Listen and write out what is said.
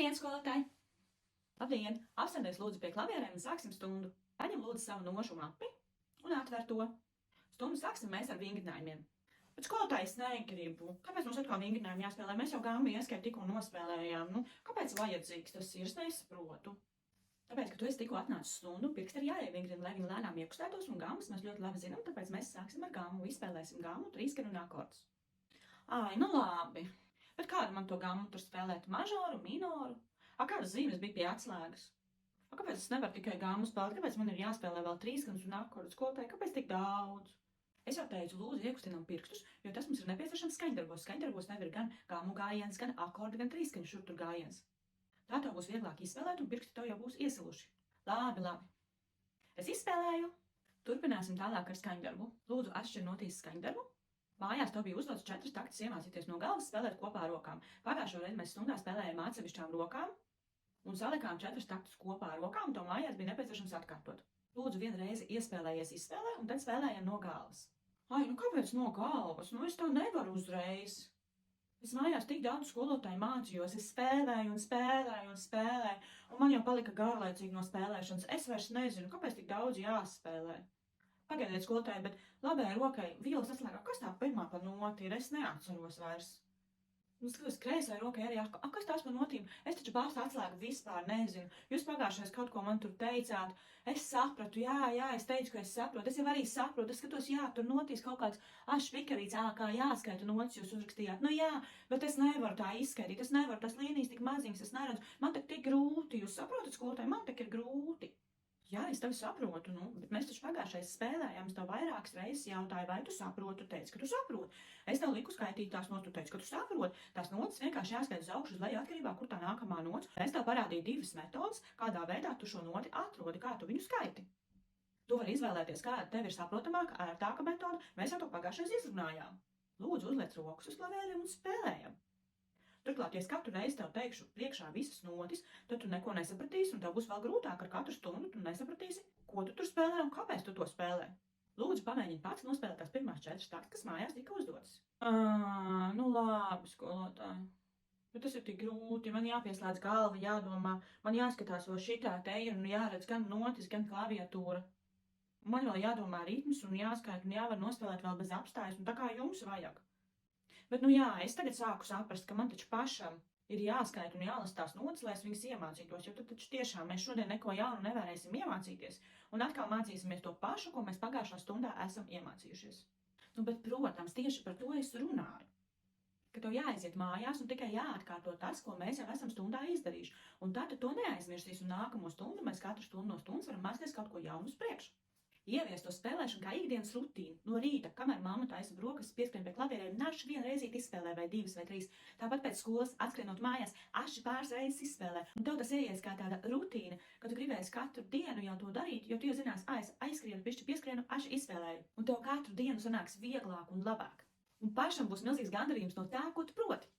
Labdien, skolotāji! Labdien! Apsēdies lūdzu pie klavierēm un sāksim stundu. Paņem lūdzu savu nošu mapi un atver to. Stundu sāksim mēs ar vingrinājumiem. Bet skolotāji, es negribu. Kāpēc mums atkal vingrinājumi jāspēlē? Mēs jau gāmu ieskaitu tikko nospēlējām. Kāpēc vajadzīgs tas ir? Es nesaprotu. Tāpēc, ka tu esi tikko atnācis stundu, pirksti ir jāievingrina, lai viņi lēnām iekustētos, un gāmas mēs ļoti labi zinām, tāpēc mēs sāksim ar gāmu, izspēlēsim gāmu, trīskanu un akordus. Ai, nu labi. Bet kādu man to gāmu tur spēlēt? Mažoru, minoru? Kādas zīmes bija pie atslēgas? Kāpēc es nevaru tikai gāmu spēlēt? Kāpēc man ir jāspēlē vēl trīskanas un akordus? Skolotāji, kāpēc tik daudz? Es jau teicu, lūdzu, iekustinām pirkstus, jo tas mums ir nepieciešams skaņdarbos. Skaņdarbos nevar gan gāmu gājiens, gan akordi, gan trīskaņu šur tur gājiens. Tā tev būs vieglāk izspēlēt, un pirksti tev jau būs iesaluši. Labi. Es izspēlēju. Turpināsim tālāk ar skaņdarbu. Lūdzu, atšķir notīs skaņdarbu. Mājās tev bija uzdots 4 taktus iemācīties no galvas spēlēt kopā ar rokām. Pagājušo reizi mēs stundā spēlējām atsevišķām rokām un salikām 4 taktus kopā ar rokām, un to mājās bija nepieciešams atkārtot. Lūdzu, vienu reizi iespēlējies izspēlē, un tad spēlējam no galvas. Ai, nu kāpēc no galvas? Nu es tā nevaru uzreiz. Es mājās tik daudz skolotāju mācījos, es spēlēju, un man jau palika garlaicīgi no spēlēšanas. Es vairs nezinu, kāpēc tik daudz jāspēlē. Pagaidiet, skolotāji, bet labajai rokai vīles atslēgā, kas tā pirmā pa noti ir? Es neatceros vairs. Un skatos, kreisai rokai arī, kas tās pa notīm? Es taču bārstu atslēgu vispār nezinu. Jūs pagājušais kaut ko man tur teicāt. Es sapratu, jā, es teicu, ka es saprotu. Es jau arī saprotu, es skatos, jā, tur notīs kaut kāds špikarīts, kā jāskaita notis jūs uzrakstījāt. Nu jā, bet es nevaru tā izskaitīt, es nevaru, tas līnijas tik maziņas, es neredzu. Man tik grūti, jūs saprotat, skolotāji, man tik ir grūti. Jā, es tevi saprotu, bet mēs taču pagājušais spēlējām, es tev vairākas reizes jautāju, vai tu saproti, tu teici, ka tu saproti. Es tev liku skaitīt tās notis, tu teici, ka tu saproti. Tās notis vienkārši jāskaita uz augšu uz leju atkarībā, kur tā nākamā notis. Es tev parādīju 2 metodas, kādā veidā tu šo noti atrodi, kā tu viņu skaiti. Tu vari izvēlēties, kāda tev ir saprotamāka, ērtāka metoda, mēs jau to pagājušais izrunājām. Lūdzu, uzliec rokas uz klavierēm un spēlējam. Turklāt, ja es katru reizi tev teikšu priekšā visas notis, tad tu neko nesapratīsi, un tev būs vēl grūtāk ar katru stundu, tu nesapratīsi, ko tu tur spēlē un kāpēc tu to spēlē. Lūdzu, pamēģini pats nospēlēt tās pirmās 4 taktus, kas mājās tika uzdotas. Nu labi, skolotāji. Bet tas ir tik grūti, man jāpieslēdz galva, jādomā, man jāskatās vēl šitā te ir un jāredz gan notis, gan klaviatūra. Man vēl jādomā ritms un jāskaita un jāvar nospēlēt vēl bez apstājas, un tā kā jums vajag. Bet, jā, es tagad sāku saprast, ka man taču pašam ir jāskaita un jālasa tās notis, lai es viņas iemācītos, jo tad taču tiešām mēs šodien neko jaunu nevarēsim iemācīties, un atkal mācīsimies to pašu, ko mēs pagājušā stundā esam iemācījušies. Bet, protams, tieši par to es runāju, ka tev jāaiziet mājās un tikai jāatkārto tas, ko mēs jau esam stundā izdarījuši, un tad tu to neaizmirsīs, un nākamo stundu mēs katru stundu no stundas varam mācīties kaut ko jaunu uz priekšu. Ievies to spēlēšanu kā ikdienas rutīnu. No rīta, kamēr mamma taisa brokas, pieskrien pie klavierēm, naši vienu reizīti izspēlē vai 2 vai 3. Tāpat pēc skolas, atskrienot mājās, aši pāris reizes izspēlē. Un tev tas ieies kā tāda rutīna, ka tu gribēsi katru dienu jau to darīt, jo tu jau zinās, es aizskrienu, pišķi pieskrienu, aši izspēlēju. Un tev katru dienu sanāks vieglāk un labāk. Un pašam būs milzīgs gandarījums no tā, ko tu proti.